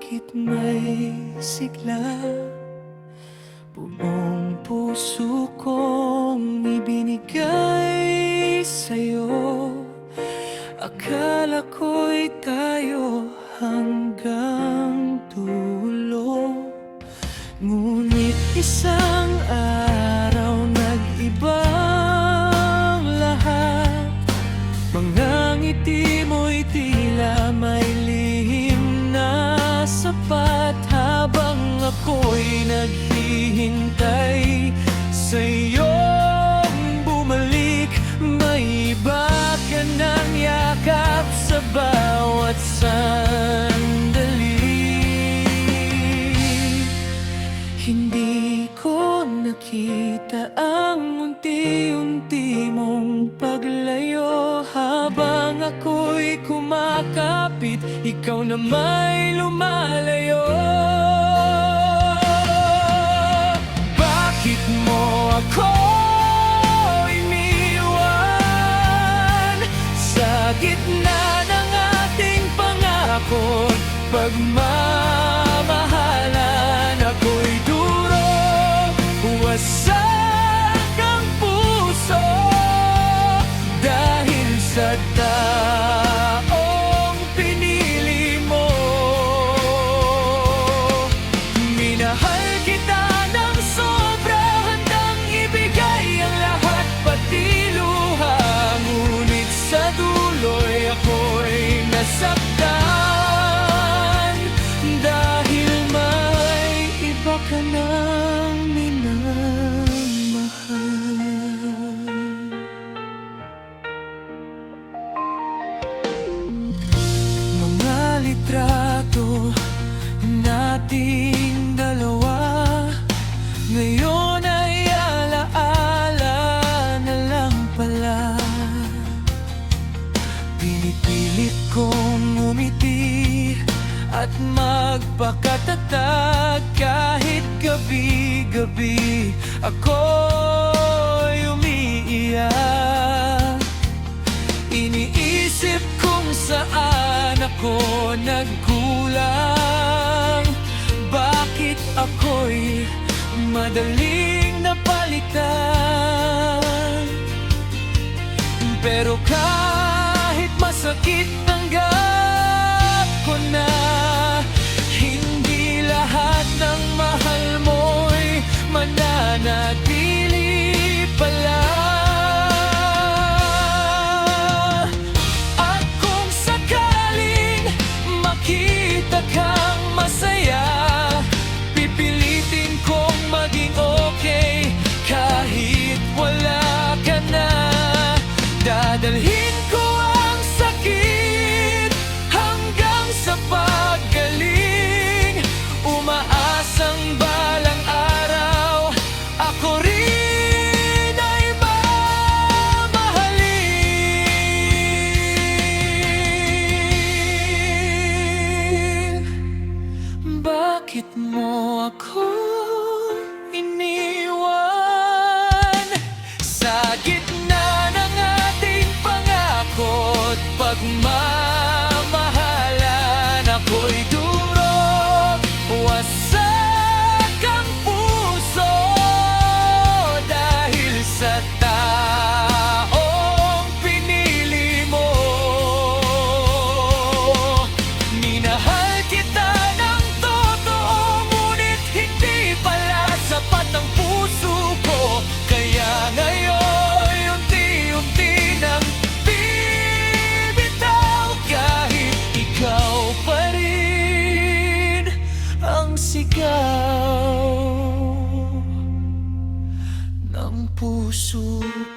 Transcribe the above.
Bakit may sigla? Buong puso kong ibinigay sa'yo. Akala ko'y tayo hanggang dulo. Ngunit isang araw nag-ibang lahat. Mga ngiti mo'y tila may lihim na sapat. Habang ako'y naghihintay sa'yong bumalik, may iba ka ng yakap sa bawat sandali. Hindi ko nakita ang unti-unti mong paglayo. Habang ako'y kumakapit, ikaw na may lumalayo. Bakit mo ako iniwan sa gitna ng ating pangako? Pagmamahalan, ako'y duro, wasak ang puso dahil sa taong pinili mo. Minahal kita ng sobra, handang ibigay ang lahat pati luha. Ngunit sa dulo'y ako'y nasaktan dahil may iba ka nang minamahal. Mga litrato nating dalawa ngayon ay alaala na lang pala. Pinipilit kong umiti at magpakatatag kahit gabi-gabi ako'y umiiyak. Iniisip kung saan ako nagkulang. Bakit ako'y madaling napalitan? Pero kahit masakit tanggap ko na, hindi lahat ng mahal mo'y mananatili pala. At kung sakaling makita kang masaya, pipilitin kong maging okay kahit wala ka na. Dadalhin ko ang sakit hanggang sa paggaling. Umaasang balang araw ako rin ay mamahalin. Bakit mo ako iniwan sa gitna ng ating pangako't pagmamahalan? Ako'y durog, wasak ang puso dahil sa taong pinili mo. Minahal kita ng totoo, ngunit hindi pala sapat ang puso ko. Kaya ngayon unti-unti nang bibitaw, kahit ikaw pa rin ang sigaw ng puso ko.